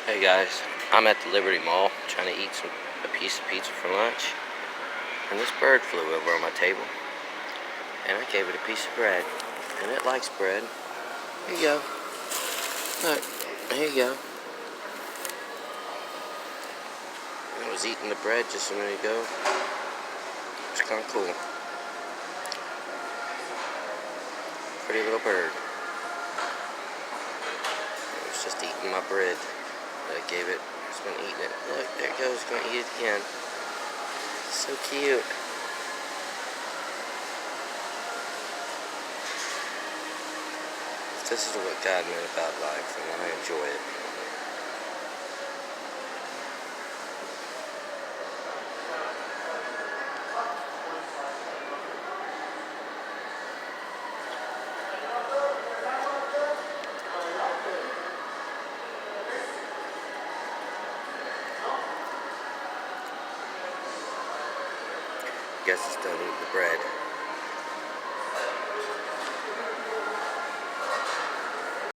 Hey guys, I'm at the Liberty Mall trying to eat a piece of pizza for lunch, and this bird flew over on my table, and I gave it a piece of bread, and it likes bread. Here you go. Look, here you go. I was eating the bread just a minute ago. It's kind of cool. Pretty little bird. It was just eating my bread that I gave it. It's been eating it. Look, there it goes. It's going to eat it again. So cute. This is what God meant about life, and I enjoy it. Guess it's done eating the bread.